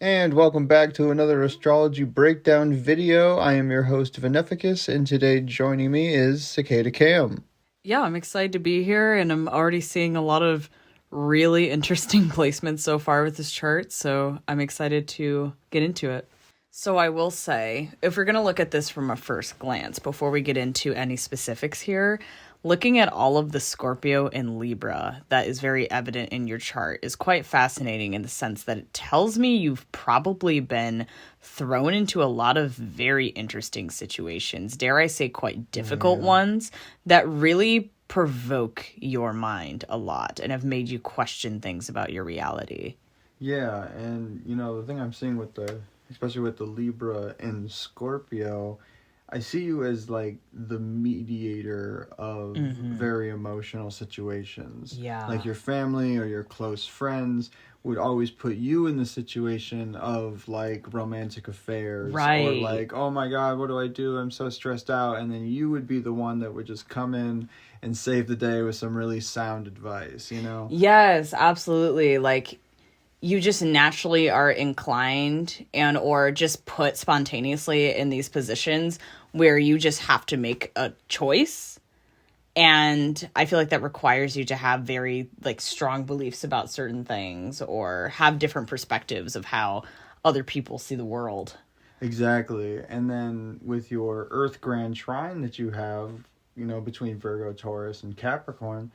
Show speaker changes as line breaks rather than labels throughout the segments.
And welcome back to another astrology breakdown video. I am your host, Veneficus, and today joining me is Cicada Cam.
Yeah, I'm excited to be here, and I'm already seeing a lot of really interesting placements so far with this chart, so I'm excited to get into it. So I will say, if we're going to look at this from a first glance, before we get into any specifics here, looking at all of the Scorpio and Libra that is very evident in your chart is quite fascinating in the sense that it tells me you've probably been thrown into a lot of very interesting situations, dare I say quite difficult ones, that really provoke your mind a lot and have made you question things about your reality.
Yeah, and the thing I'm seeing especially with the Libra and Scorpio, I see you as like the mediator of very emotional situations.
Yeah.
Like your family or your close friends would always put you in the situation of like romantic affairs.
Right.
Or like, oh my God, what do I do? I'm so stressed out. And then you would be the one that would just come in and save the day with some really sound advice,
Yes, absolutely. Like, you just naturally are inclined and or just put spontaneously in these positions where you just have to make a choice. And I feel like that requires you to have very like strong beliefs about certain things or have different perspectives of how other people see the world.
Exactly. And then with your Earth Grand Trine that you have, between Virgo, Taurus, and Capricorn,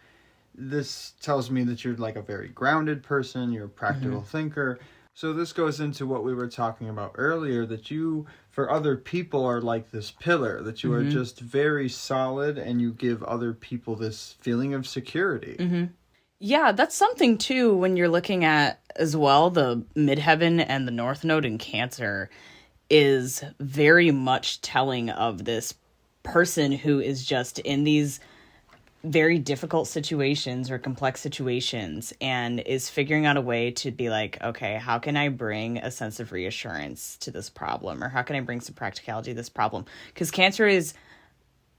this tells me that you're like a very grounded person, you're a practical thinker. So this goes into what we were talking about earlier, that you, for other people, are like this pillar, that you are just very solid and you give other people this feeling of security.
Yeah, that's something too when you're looking at as well the midheaven and the north node in Cancer is very much telling of this person who is just in these very difficult situations or complex situations and is figuring out a way to be like, okay, how can I bring a sense of reassurance to this problem? Or how can I bring some practicality to this problem? Because Cancer is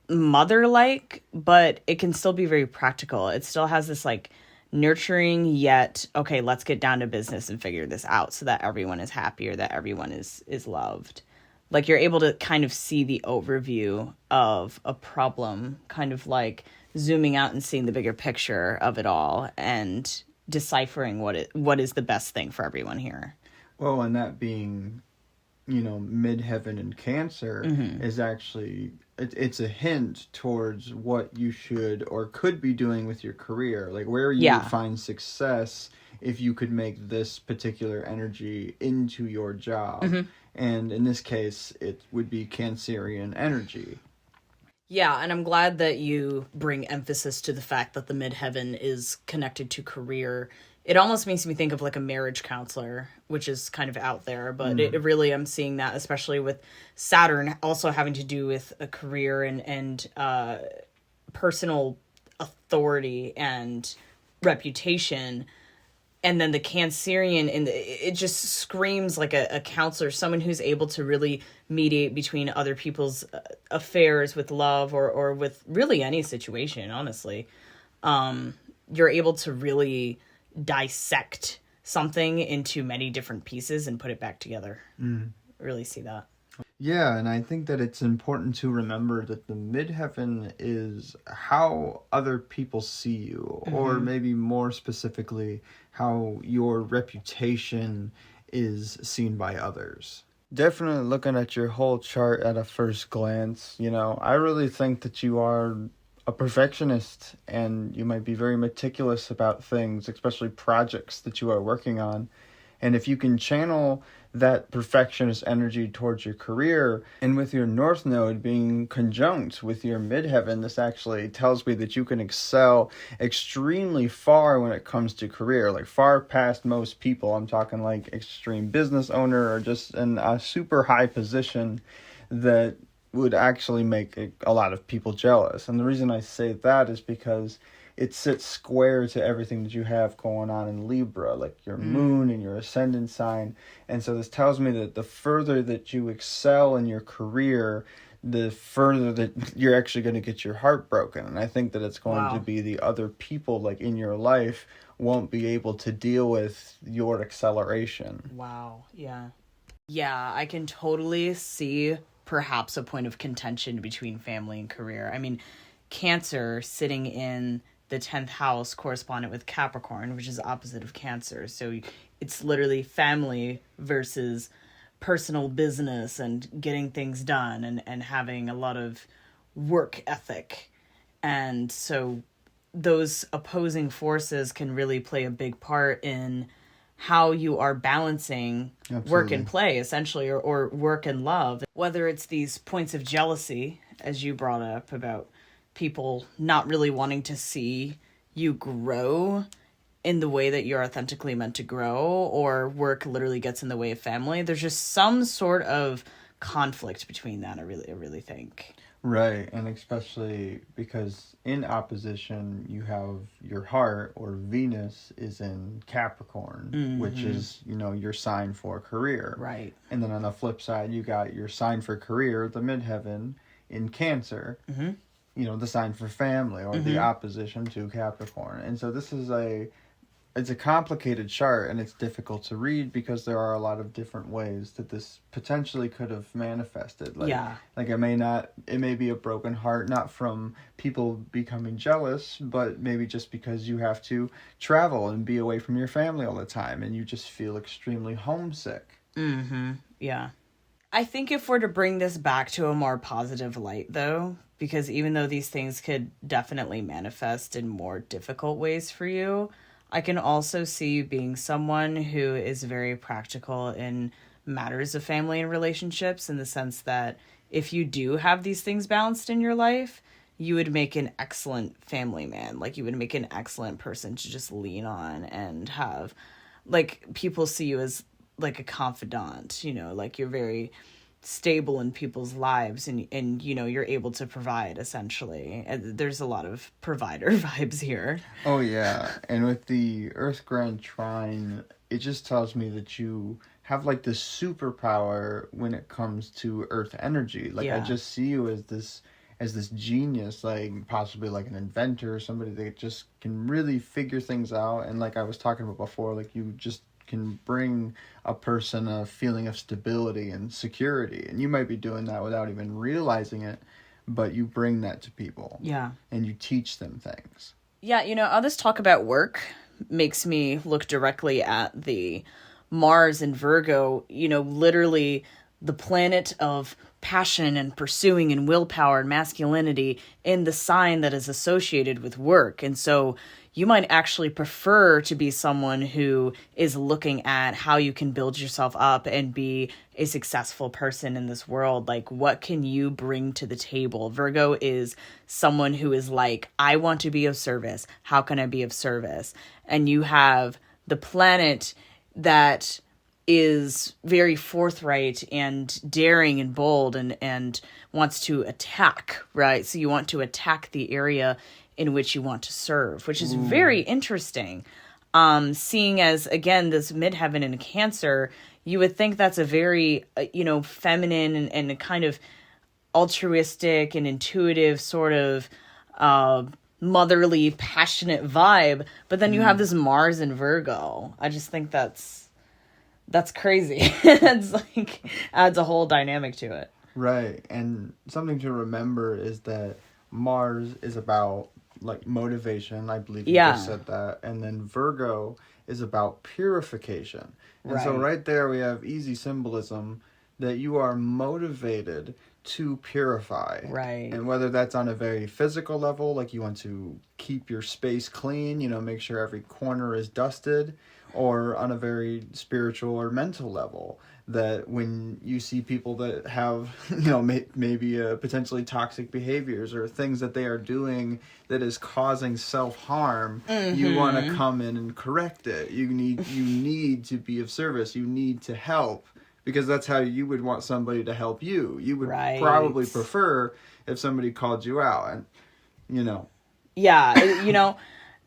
mother-like, but it can still be very practical. It still has this like nurturing yet, okay, let's get down to business and figure this out so that everyone is happy or that everyone is loved. Like you're able to kind of see the overview of a problem, kind of like zooming out and seeing the bigger picture of it all and deciphering what is the best thing for everyone here.
Well, and that being, midheaven and Cancer is actually, it's a hint towards what you should or could be doing with your career. Like where you would find success if you could make this particular energy into your job. And in this case, it would be Cancerian energy.
Yeah, and I'm glad that you bring emphasis to the fact that the midheaven is connected to career. It almost makes me think of like a marriage counselor, which is kind of out there, but it really, I'm seeing that, especially with Saturn also having to do with a career and personal authority and reputation. And then the Cancerian, it just screams like a counselor, someone who's able to really mediate between other people's affairs with love or with really any situation, honestly. You're able to really dissect something into many different pieces and put it back together. Really see that.
Yeah, and I think that it's important to remember that the midheaven is how other people see you, or maybe more specifically, how your reputation is seen by others. Definitely looking at your whole chart at a first glance, I really think that you are a perfectionist and you might be very meticulous about things, especially projects that you are working on. And if you can channel that perfectionist energy towards your career, and with your North Node being conjunct with your midheaven, this actually tells me that you can excel extremely far when it comes to career, like far past most people. I'm talking like extreme business owner or just in a super high position that would actually make a lot of people jealous. And the reason I say that is because it sits square to everything that you have going on in Libra, like your moon and your ascendant sign. And so this tells me that the further that you excel in your career, the further that you're actually going to get your heart broken. And I think that it's going to be the other people like in your life won't be able to deal with your acceleration.
Wow. Yeah, I can totally see perhaps a point of contention between family and career. I mean, Cancer sitting in the 10th house correspondent with Capricorn, which is opposite of Cancer. So it's literally family versus personal business and getting things done and having a lot of work ethic. And so those opposing forces can really play a big part in how you are balancing work and play, essentially, or work and love. Whether it's these points of jealousy, as you brought up, about people not really wanting to see you grow in the way that you're authentically meant to grow, or work literally gets in the way of family. There's just some sort of conflict between that, I really think.
Right, and especially because in opposition you have your heart, or Venus is in Capricorn, which is, your sign for career.
Right.
And then on the flip side, you got your sign for career, the midheaven, in Cancer, the sign for family, or the opposition to Capricorn. And so this is it's a complicated chart, and it's difficult to read because there are a lot of different ways that this potentially could have manifested. Like it may be a broken heart, not from people becoming jealous, but maybe just because you have to travel and be away from your family all the time, and you just feel extremely homesick.
Yeah. I think if we're to bring this back to a more positive light, though, because even though these things could definitely manifest in more difficult ways for you, I can also see you being someone who is very practical in matters of family and relationships, in the sense that if you do have these things balanced in your life, you would make an excellent family man. Like, you would make an excellent person to just lean on and have, like, people see you as like a confidant, like you're very stable in people's lives, and you're able to provide, essentially. And there's a lot of provider vibes here.
Oh yeah, and with the Earth Grand Trine, it just tells me that you have like this superpower when it comes to Earth energy. Like, I just see you as this genius, like possibly like an inventor, somebody that just can really figure things out. And like I was talking about before, like you just can bring a person a feeling of stability and security, and you might be doing that without even realizing it, but you bring that to people. And you teach them things.
All this talk about work makes me look directly at the Mars in Virgo, literally the planet of passion and pursuing and willpower and masculinity in the sign that is associated with work. And so you might actually prefer to be someone who is looking at how you can build yourself up and be a successful person in this world. Like, what can you bring to the table? Virgo is someone who is like, I want to be of service. How can I be of service? And you have the planet that is very forthright and daring and bold and wants to attack, right? So you want to attack the area in which you want to serve, which is very interesting. Seeing as, again, this midheaven in Cancer, you would think that's a very, feminine and kind of altruistic and intuitive sort of motherly, passionate vibe. But then you have this Mars in Virgo. I just think that's crazy. It's like adds a whole dynamic to it.
Right. And something to remember is that Mars is about like motivation. I believe you just said that. And then Virgo is about purification. And so right there we have easy symbolism that you are motivated to purify.
Right.
And whether that's on a very physical level, like you want to keep your space clean, make sure every corner is dusted, or on a very spiritual or mental level, that when you see people that have, maybe potentially toxic behaviors or things that they are doing that is causing self-harm, you want to come in and correct it. You need to be of service. You need to help, because that's how you would want somebody to help you. You would probably prefer if somebody called you out, and,
Yeah,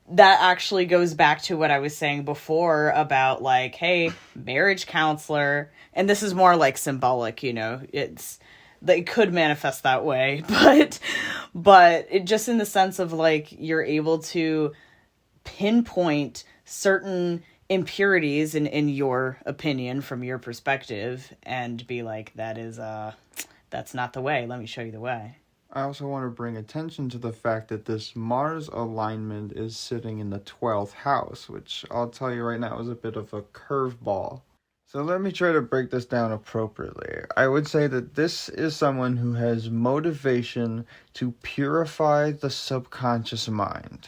that actually goes back to what I was saying before about, like, hey, marriage counselor. And this is more like symbolic, it could manifest that way, but it just in the sense of like, you're able to pinpoint certain impurities in your opinion, from your perspective, and be like, that's not the way. Let me show you the way.
I also want to bring attention to the fact that this Mars alignment is sitting in the 12th house, which I'll tell you right now is a bit of a curveball. So let me try to break this down appropriately. I would say that this is someone who has motivation to purify the subconscious mind.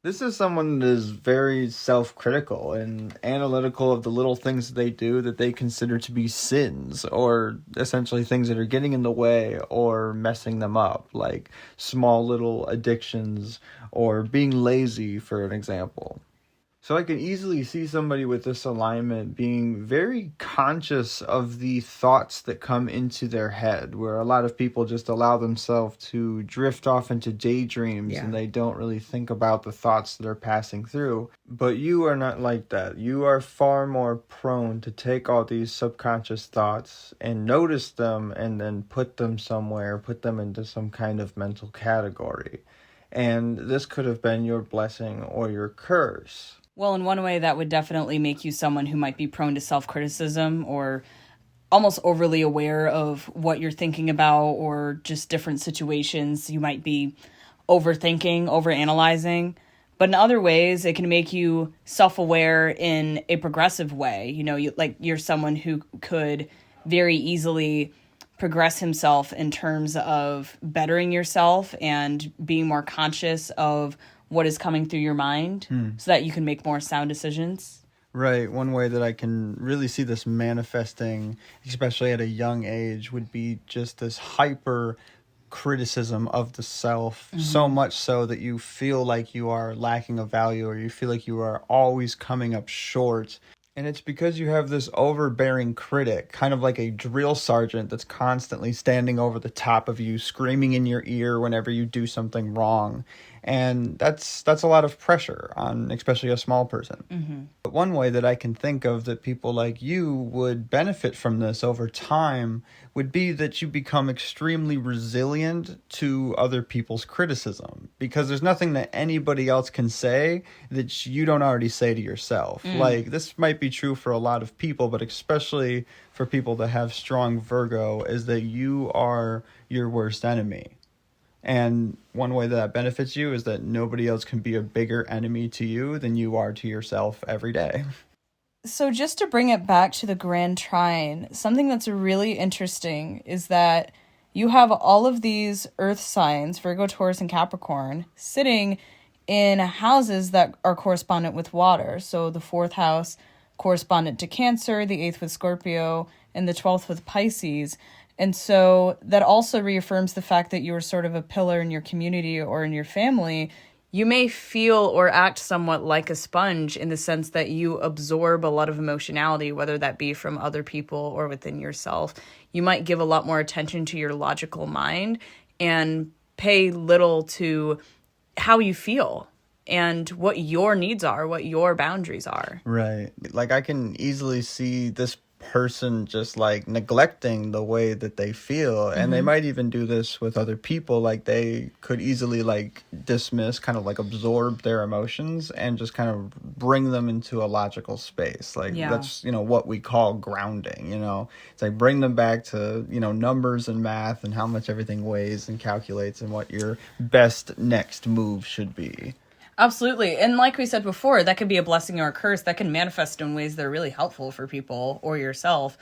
This is someone that is very self-critical and analytical of the little things that they do that they consider to be sins, or essentially things that are getting in the way or messing them up, like small little addictions or being lazy, for an example. So I can easily see somebody with this alignment being very conscious of the thoughts that come into their head, where a lot of people just allow themselves to drift off into daydreams and they don't really think about the thoughts that are passing through. But you are not like that. You are far more prone to take all these subconscious thoughts and notice them and then put them somewhere, put them into some kind of mental category. And this could have been your blessing or your curse.
Well, in one way, that would definitely make you someone who might be prone to self-criticism or almost overly aware of what you're thinking about, or just different situations you might be overthinking, overanalyzing. But in other ways, it can make you self-aware in a progressive way. You know, you're someone who could very easily progress himself in terms of bettering yourself and being more conscious of what is coming through your mind so that you can make more sound decisions.
Right. One way that I can really see this manifesting, especially at a young age, would be just this hyper criticism of the self, so much so that you feel like you are lacking of value, or you feel like you are always coming up short. And it's because you have this overbearing critic, kind of like a drill sergeant that's constantly standing over the top of you, screaming in your ear whenever you do something wrong. And that's a lot of pressure on especially a small person. But one way that I can think of that people like you would benefit from this over time would be that you become extremely resilient to other people's criticism, because there's nothing that anybody else can say that you don't already say to yourself. Like, this might be true for a lot of people, but especially for people that have strong Virgo, is that you are your worst enemy. And one way that benefits you is that nobody else can be a bigger enemy to you than you are to yourself every day.
So just to bring it back to the Grand Trine, something that's really interesting is that you have all of these earth signs, Virgo, Taurus, and Capricorn, sitting in houses that are correspondent with water. So the 4th house correspondent to Cancer, the 8th with Scorpio, and the 12th with Pisces. And so that also reaffirms the fact that you are sort of a pillar in your community or in your family. You may feel or act somewhat like a sponge in the sense that you absorb a lot of emotionality, whether that be from other people or within yourself. You might give a lot more attention to your logical mind and pay little to how you feel and what your needs are, what your boundaries are.
Right. Like, I can easily see this person just like neglecting the way that they feel, and they might even do this with other people. Like, they could easily like dismiss, kind of like absorb their emotions and just kind of bring them into a logical space. Like, that's, what we call grounding. It's like bring them back to numbers and math and how much everything weighs and calculates and what your best next move should be.
Absolutely. And like we said before, that could be a blessing or a curse that can manifest in ways that are really helpful for people or yourself.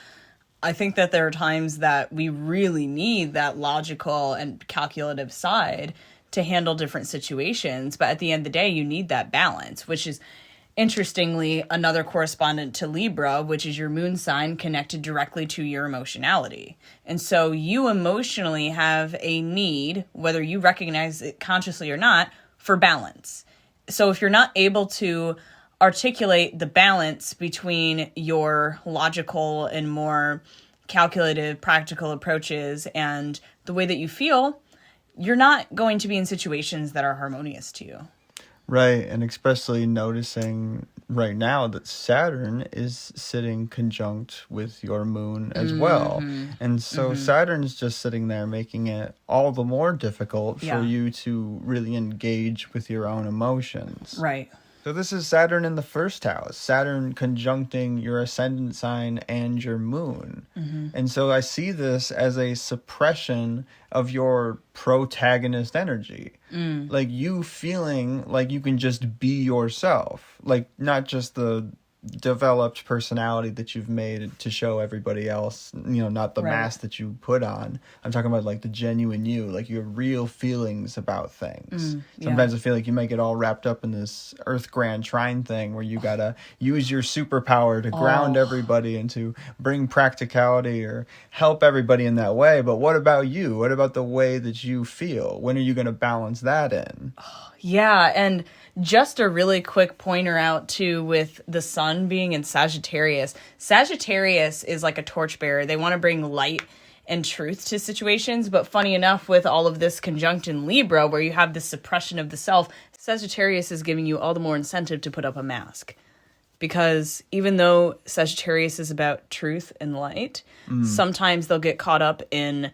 I think that there are times that we really need that logical and calculative side to handle different situations. But at the end of the day, you need that balance, which is, interestingly, another correspondent to Libra, which is your moon sign connected directly to your emotionality. And so you emotionally have a need, whether you recognize it consciously or not, for balance. So if you're not able to articulate the balance between your logical and more calculative, practical approaches and the way that you feel, you're not going to be in situations that are harmonious to you.
Right, and especially noticing right now that Saturn is sitting conjunct with your moon as well. And so Saturn's just sitting there, making it all the more difficult for you to really engage with your own emotions.
Right.
So this is Saturn in the first house, Saturn conjuncting your ascendant sign and your moon. And so I see this as a suppression of your protagonist energy. Like you feeling like you can just be yourself. Like not just the developed personality that you've made to show everybody else, not the mask that you put on. I'm talking about like the genuine you, like your real feelings about things. Sometimes I feel like you might get all wrapped up in this Earth Grand Trine thing where you gotta use your superpower to ground everybody and to bring practicality or help everybody in that way. But what about you? What about the way that you feel? When are you gonna balance that in?
Yeah, and just a really quick pointer out too with the sun being in Sagittarius. Sagittarius is like a torchbearer. They want to bring light and truth to situations, but funny enough, with all of this conjunct in Libra, where you have this suppression of the self, Sagittarius is giving you all the more incentive to put up a mask. Because even though Sagittarius is about truth and light, sometimes they'll get caught up in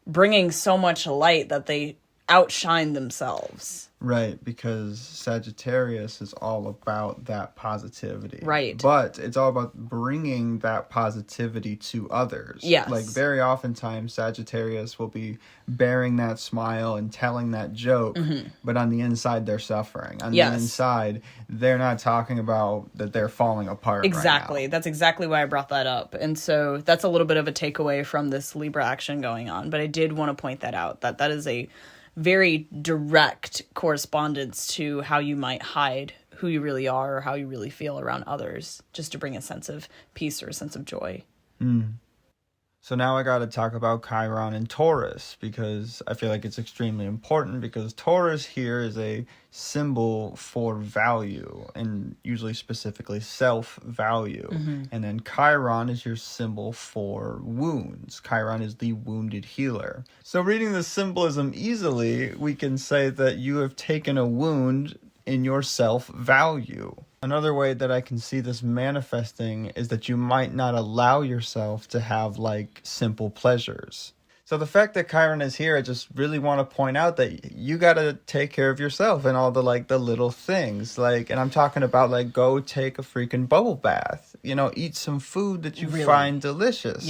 bringing so much light that they outshine themselves.
Right, because Sagittarius is all about that positivity.
Right.
But it's all about bringing that positivity to others.
Yes.
Like very oftentimes Sagittarius will be bearing that smile and telling that joke, but on the inside they're suffering. On the inside, they're not talking about that they're falling apart.
Exactly.
Right now.
That's exactly why I brought that up. And so that's a little bit of a takeaway from this Libra action going on. But I did want to point that out, that is a very direct correspondence to how you might hide who you really are or how you really feel around others, just to bring a sense of peace or a sense of joy.
So now I got to talk about Chiron and Taurus, because I feel like it's extremely important, because Taurus here is a symbol for value, and usually specifically self-value. And then Chiron is your symbol for wounds. Chiron is the wounded healer. So reading the symbolism easily, we can say that you have taken a wound in your self-value. Another way that I can see this manifesting is that you might not allow yourself to have like simple pleasures. So the fact that Chiron is here, I just really want to point out that you got to take care of yourself and all the the little things. And I'm talking about go take a freaking bubble bath, eat some food that you find delicious,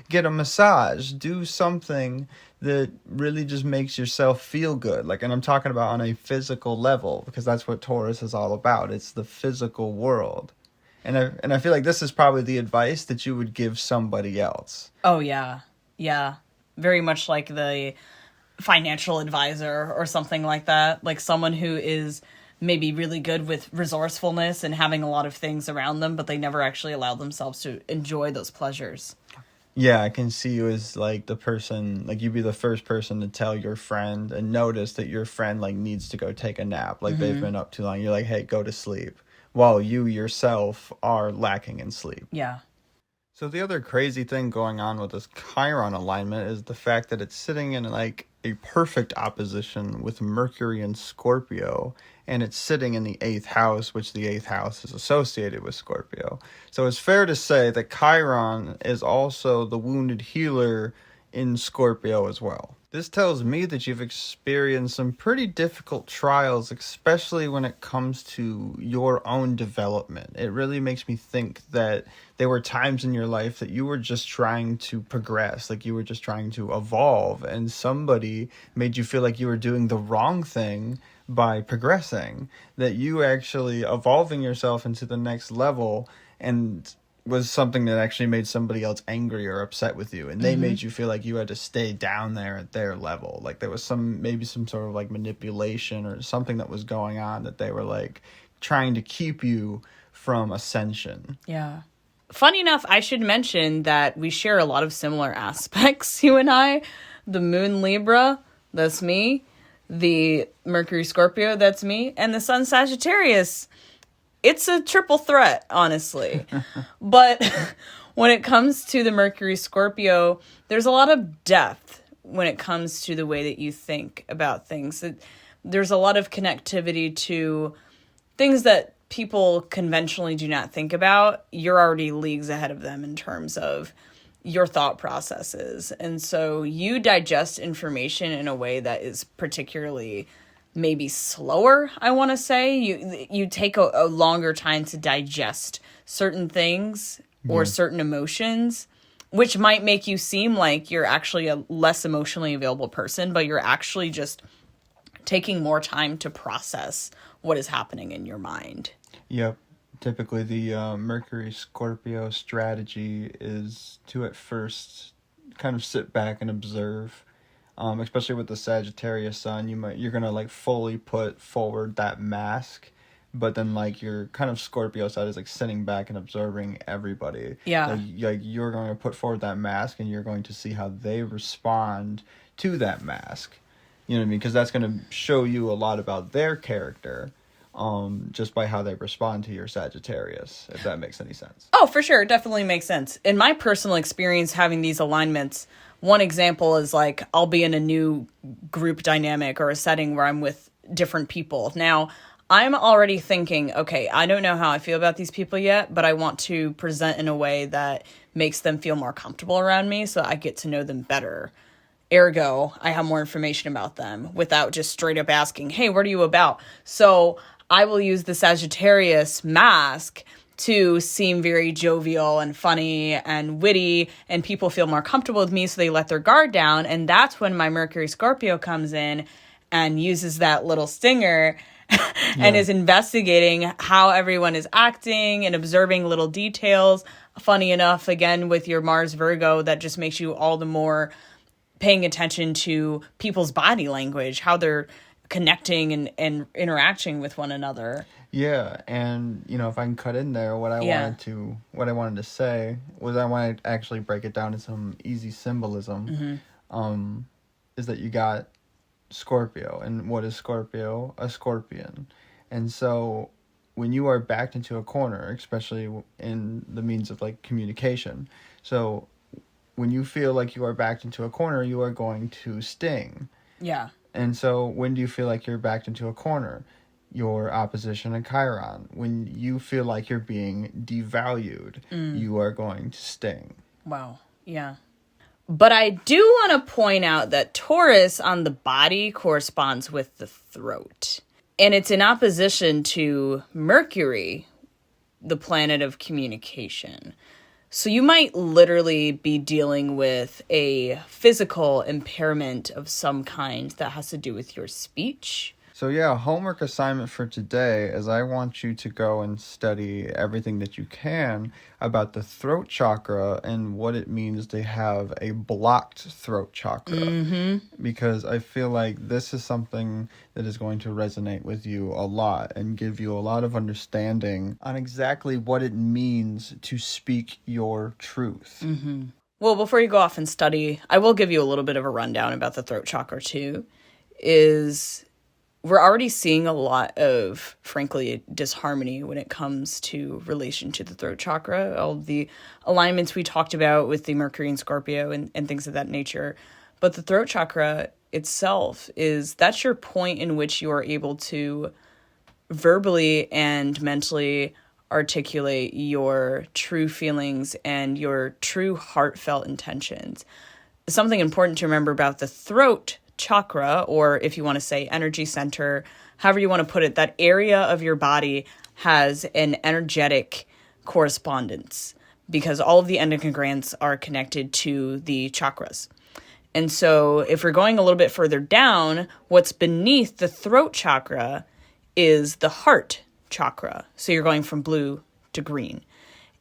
get a massage, do something that really just makes yourself feel good. And I'm talking about on a physical level, because that's what Taurus is all about. It's the physical world. And I feel like this is probably the advice that you would give somebody else.
Oh, yeah. Yeah. Very much like the financial advisor or something like that. Like someone who is maybe really good with resourcefulness and having a lot of things around them, but they never actually allow themselves to enjoy those pleasures.
Yeah, I can see you as the person, you'd be the first person to tell your friend and notice that your friend needs to go take a nap. They've been up too long. You're like, hey, go to sleep. While you yourself are lacking in sleep.
Yeah.
So the other crazy thing going on with this Chiron alignment is the fact that it's sitting in a perfect opposition with Mercury and Scorpio, and it's sitting in the 8th house, which the 8th house is associated with Scorpio. So it's fair to say that Chiron is also the wounded healer in Scorpio as well. This tells me that you've experienced some pretty difficult trials, especially when it comes to your own development. It really makes me think that there were times in your life that you were just trying to progress, you were just trying to evolve, and somebody made you feel like you were doing the wrong thing by progressing, that you actually evolving yourself into the next level and was something that actually made somebody else angry or upset with you, and they made you feel like you had to stay down there at their level. There was some sort of manipulation or something that was going on, that they were trying to keep you from ascension.
Yeah. Funny enough, I should mention that we share a lot of similar aspects, you and I. The Moon Libra, that's me. The Mercury Scorpio, that's me. And the Sun Sagittarius. It's a triple threat, honestly. But when it comes to the Mercury Scorpio, there's a lot of depth when it comes to the way that you think about things. There's a lot of connectivity to things that people conventionally do not think about. You're already leagues ahead of them in terms of your thought processes. And so you digest information in a way that is particularly maybe slower, I want to say. You take a longer time to digest certain things or certain emotions, which might make you seem like you're actually a less emotionally available person, but you're actually just taking more time to process what is happening in your mind.
Yep. Typically, the Mercury Scorpio strategy is to at first kind of sit back and observe. Especially with the Sagittarius sun, you're gonna like fully put forward that mask, but then like your kind of Scorpio side is like sitting back and observing everybody.
Yeah.
Like you're going to put forward that mask, and you're going to see how they respond to that mask. You know what I mean? Because that's going to show you a lot about their character, just by how they respond to your Sagittarius, if that makes any sense.
Oh, for sure. It definitely makes sense. In my personal experience having these alignments, one example is like I'll be in a new group dynamic or a setting where I'm with different people. Now, I'm already thinking, okay, I don't know how I feel about these people yet, but I want to present in a way that makes them feel more comfortable around me so I get to know them better. Ergo, I have more information about them without just straight up asking, hey, what are you about? So I will use the Sagittarius mask to seem very jovial and funny and witty, and people feel more comfortable with me, so they let their guard down. And that's when my Mercury Scorpio comes in and uses that little stinger and is investigating how everyone is acting and observing little details. Funny enough, again, with your Mars Virgo, that just makes you all the more paying attention to people's body language, how they're connecting and interacting with one another.
Yeah, and if I can cut in there, what I wanted to say was I wanted to actually break it down to some easy symbolism. Is that you got Scorpio, and what is Scorpio? A scorpion. And so when you are backed into a corner, especially in the means of like communication, so when you feel like you are backed into a corner, you are going to sting.
Yeah.
And so when do you feel like you're backed into a corner? Your opposition in Chiron. When you feel like you're being devalued, you are going to sting.
Wow. Yeah. But I do want to point out that Taurus on the body corresponds with the throat. And it's in opposition to Mercury, the planet of communication. So you might literally be dealing with a physical impairment of some kind that has to do with your speech.
So yeah, homework assignment for today is I want you to go and study everything that you can about the throat chakra and what it means to have a blocked throat chakra. Because I feel like this is something that is going to resonate with you a lot and give you a lot of understanding on exactly what it means to speak your truth.
Well, before you go off and study, I will give you a little bit of a rundown about the throat chakra too. We're already seeing a lot of, frankly, disharmony when it comes to relation to the throat chakra. All the alignments we talked about with the Mercury and Scorpio and things of that nature. But the throat chakra itself that's your point in which you are able to verbally and mentally articulate your true feelings and your true heartfelt intentions. Something important to remember about the throat chakra, or if you want to say energy center, however you want to put it, that area of your body has an energetic correspondence because all of the endocrinograms are connected to the chakras. And so if we're going a little bit further down, what's beneath the throat chakra is the heart chakra. So you're going from blue to green.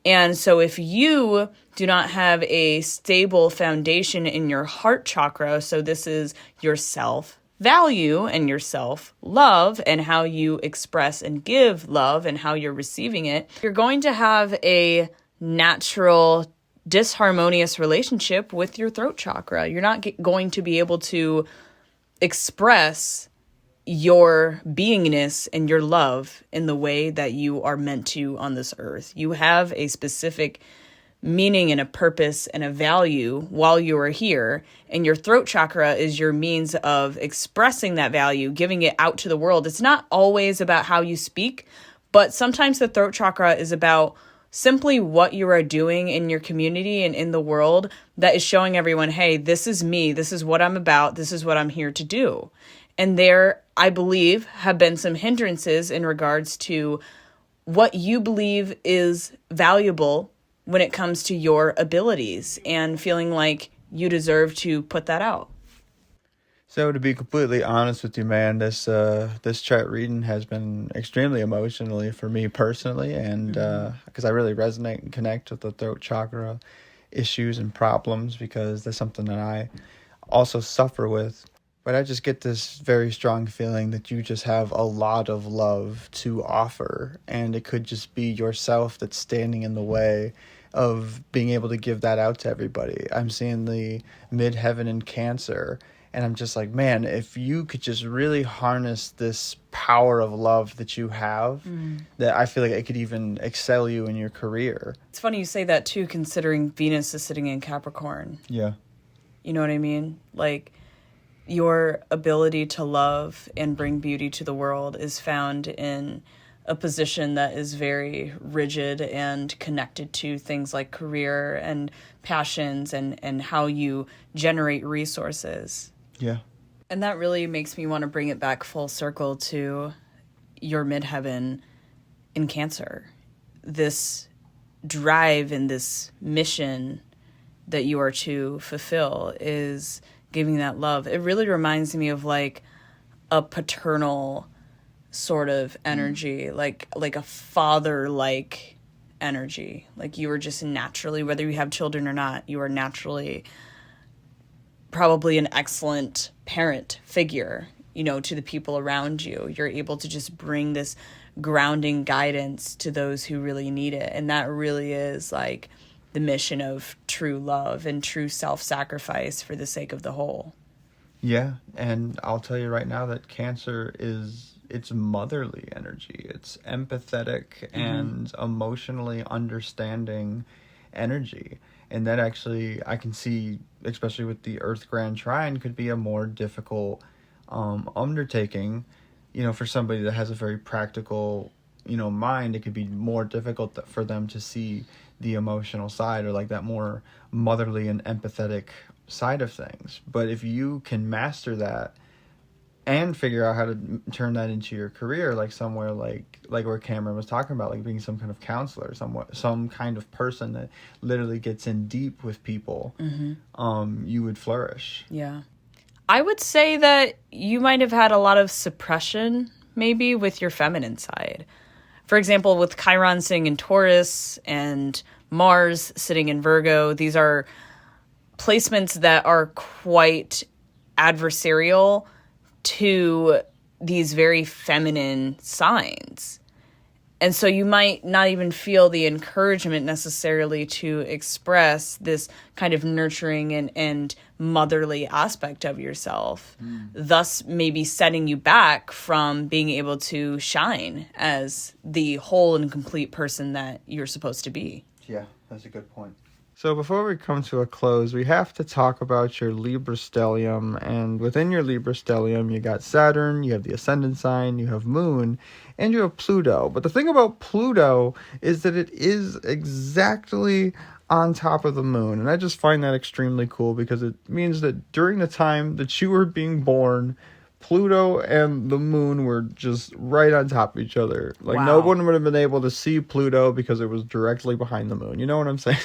And so if you do not have a stable foundation in your heart chakra, so this is your self-value and your self-love and how you express and give love and how you're receiving it, you're going to have a natural disharmonious relationship with your throat chakra. You're not going to be able to express your beingness and your love in the way that you are meant to on this earth. You have a specific meaning and a purpose and a value while you are here, and your throat chakra is your means of expressing that value, giving it out to the world. It's not always about how you speak, but sometimes the throat chakra is about simply what you are doing in your community and in the world that is showing everyone, hey, this is me, this is what I'm about, this is what I'm here to do. And there, I believe, have been some hindrances in regards to what you believe is valuable when it comes to your abilities and feeling like you deserve to put that out.
So to be completely honest with you, man, this chart reading has been extremely emotionally for me personally, and because I really resonate and connect with the throat chakra issues and problems, because that's something that I also suffer with. But I just get this very strong feeling that you just have a lot of love to offer, and it could just be yourself that's standing in the way of being able to give that out to everybody. I'm seeing the midheaven in Cancer, and I'm just like, man, if you could just really harness this power of love that you have, that I feel like it could even excel you in your career.
It's funny you say that too, considering Venus is sitting in Capricorn.
Yeah.
You know what I mean? Like, your ability to love and bring beauty to the world is found in a position that is very rigid and connected to things like career and passions and how you generate resources.
Yeah.
And that really makes me want to bring it back full circle to your midheaven in Cancer. This drive and this mission that you are to fulfill is giving that love. It really reminds me of like a paternal sort of energy, like a father-like energy. Like you are just naturally, whether you have children or not, you are naturally probably an excellent parent figure, you know, to the people around you. You're able to just bring this grounding guidance to those who really need it. And that really is like the mission of true love and true self-sacrifice for the sake of the whole.
Yeah, and I'll tell you right now that Cancer it's motherly energy. It's empathetic and emotionally understanding energy. And that actually, I can see, especially with the Earth Grand Trine, could be a more difficult undertaking, you know, for somebody that has a very practical, you know, mind. It could be more difficult for them to see the emotional side, or like that more motherly and empathetic side of things. But if you can master that and figure out how to turn that into your career, like somewhere like where Cameron was talking about, like being some kind of counselor, some kind of person that literally gets in deep with people, you would flourish.
Yeah. I would say that you might have had a lot of suppression maybe with your feminine side. For example, with Chiron sitting in Taurus and Mars sitting in Virgo, these are placements that are quite adversarial to these very feminine signs. And so you might not even feel the encouragement necessarily to express this kind of nurturing and motherly aspect of yourself, thus maybe setting you back from being able to shine as the whole and complete person that you're supposed to be.
Yeah, that's a good point. So before we come to a close, we have to talk about your Libra stellium. And within your Libra stellium, you got Saturn, you have the ascendant sign, you have Moon, and you have Pluto. But the thing about Pluto is that it is exactly on top of the Moon. And I just find that extremely cool, because it means that during the time that you were being born, Pluto and the Moon were just right on top of each other. Like, no one would have been able to see Pluto because it was directly behind the Moon. You know what I'm saying?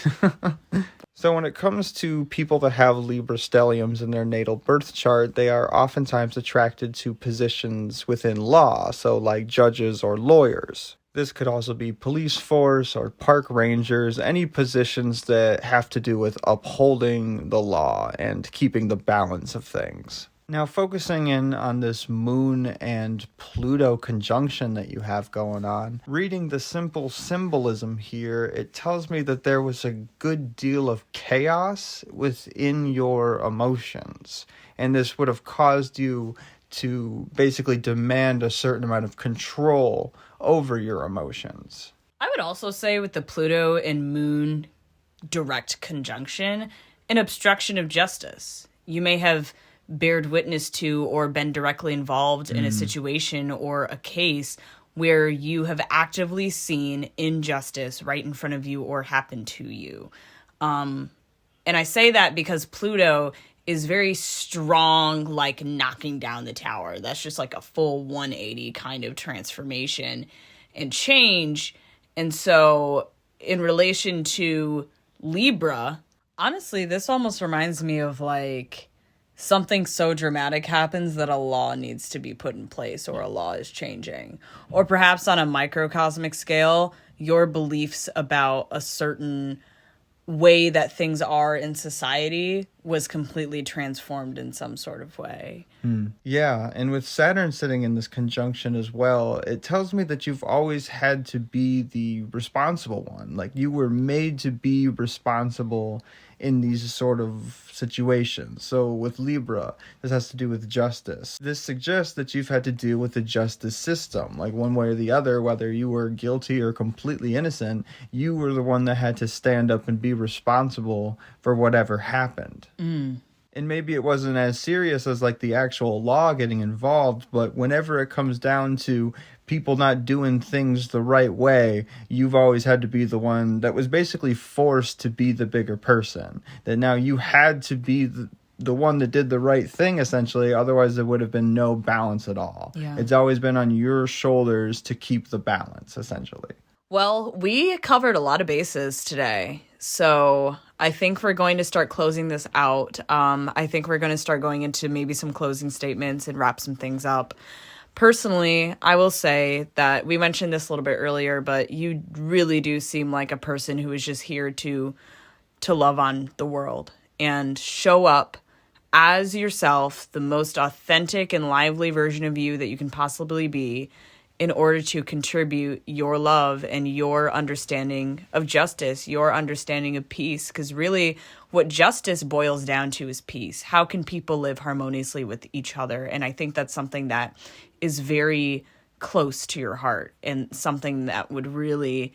So when it comes to people that have Libra stelliums in their natal birth chart, they are oftentimes attracted to positions within law, so like judges or lawyers. This could also be police force or park rangers, any positions that have to do with upholding the law and keeping the balance of things. Now, focusing in on this Moon and Pluto conjunction that you have going on, reading the simple symbolism here, it tells me that there was a good deal of chaos within your emotions. And this would have caused you to basically demand a certain amount of control over your emotions.
I would also say with the Pluto and Moon direct conjunction, an obstruction of justice. You may have bared witness to or been directly involved in a situation or a case where you have actively seen injustice right in front of you or happen to you. And I say that because Pluto is very strong, like knocking down the tower. That's just like a full 180 kind of transformation and change. And so in relation to Libra, honestly, this almost reminds me of like something so dramatic happens that a law needs to be put in place or a law is changing. Or perhaps on a microcosmic scale, your beliefs about a certain way that things are in society was completely transformed in some sort of way.
Yeah, and with Saturn sitting in this conjunction as well, it tells me that you've always had to be the responsible one. Like, you were made to be responsible in these sort of situations. So with Libra, this has to do with justice. This suggests that you've had to deal with the justice system, like one way or the other, whether you were guilty or completely innocent, you were the one that had to stand up and be responsible for whatever happened. And maybe it wasn't as serious as like the actual law getting involved, but whenever it comes down to people not doing things the right way, you've always had to be the one that was basically forced to be the bigger person. That now you had to be the one that did the right thing, essentially. Otherwise, there would have been no balance at all.
Yeah.
It's always been on your shoulders to keep the balance, essentially.
Well, we covered a lot of bases today, so I think we're going to start closing this out. I think we're going to start going into maybe some closing statements and wrap some things up. Personally, I will say that we mentioned this a little bit earlier, but you really do seem like a person who is just here to love on the world and show up as yourself, the most authentic and lively version of you that you can possibly be, in order to contribute your love and your understanding of justice, your understanding of peace. Because really what justice boils down to is peace. How can people live harmoniously with each other? And I think that's something that is very close to your heart and something that would really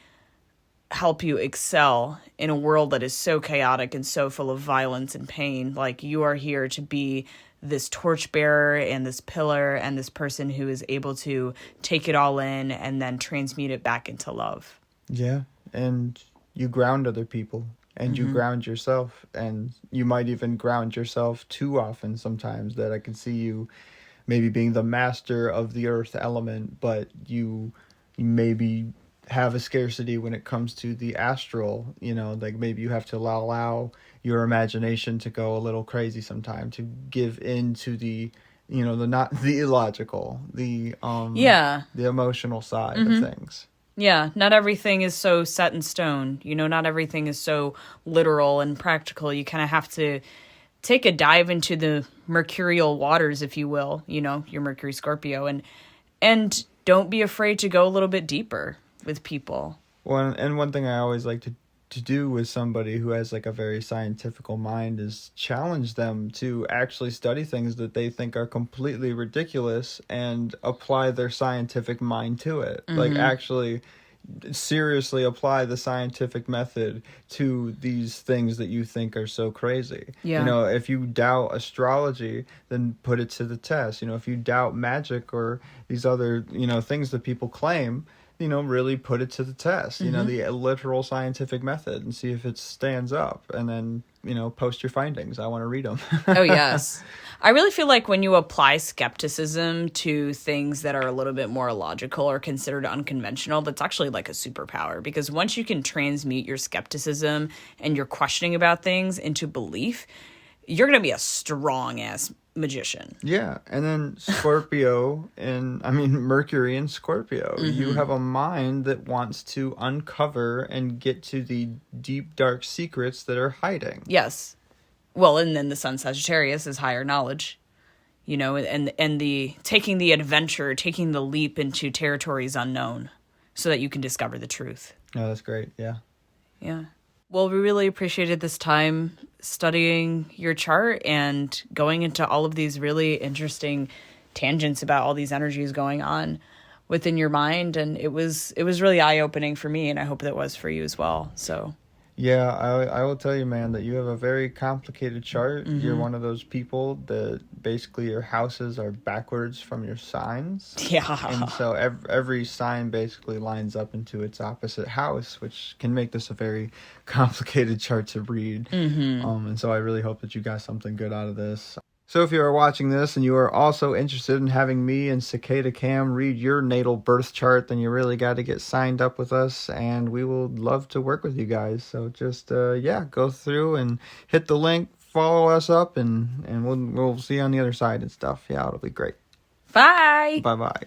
help you excel in a world that is so chaotic and so full of violence and pain. Like, you are here to be this torchbearer and this pillar and this person who is able to take it all in and then transmute it back into love.
Yeah, and you ground other people and you ground yourself, and you might even ground yourself too often sometimes. That I can see you maybe being the master of the earth element, but you maybe have a scarcity when it comes to the astral, like maybe you have to allow your imagination to go a little crazy sometime, to give in to the the illogical, the emotional side of things.
Yeah, not everything is so set in stone. Not everything is so literal and practical. You kind of have to take a dive into the mercurial waters, if you will, your Mercury Scorpio, and don't be afraid to go a little bit deeper with people.
Well, and one thing I always like to do with somebody who has like a very scientific mind is challenge them to actually study things that they think are completely ridiculous and apply their scientific mind to it. Like, actually seriously apply the scientific method to these things that you think are so crazy.
Yeah.
If you doubt astrology, then put it to the test. If you doubt magic or these other, things that people claim, really put it to the test, the literal scientific method, and see if it stands up, and then, post your findings. I want to read them.
Oh, yes. I really feel like when you apply skepticism to things that are a little bit more illogical or considered unconventional, that's actually like a superpower, because once you can transmute your skepticism and your questioning about things into belief, you're going to be a strong-ass magician.
Yeah, and then Scorpio Mercury in Scorpio. You have a mind that wants to uncover and get to the deep, dark secrets that are hiding.
Yes. Well, and then the Sun Sagittarius is higher knowledge, and the taking the adventure, taking the leap into territories unknown so that you can discover the truth.
Oh, that's great. Yeah.
Yeah. Well, we really appreciated this time studying your chart and going into all of these really interesting tangents about all these energies going on within your mind. And it was really eye-opening for me, and I hope that was for you as well. So,
Yeah, I will tell you, man, that you have a very complicated chart. You're
Mm-hmm.
one of those people that basically your houses are backwards from your signs. And
Yeah.
so every sign basically lines up into its opposite house, which can make this a very complicated chart to read.
Mm-hmm.
And so I really hope that you got something good out of this. So if you are watching this and you are also interested in having me and Cicada Cam read your natal birth chart, then you really got to get signed up with us, and we will love to work with you guys. So just yeah, go through and hit the link, follow us up, and we'll see you on the other side and stuff. Yeah, it'll be great.
Bye.
Bye bye.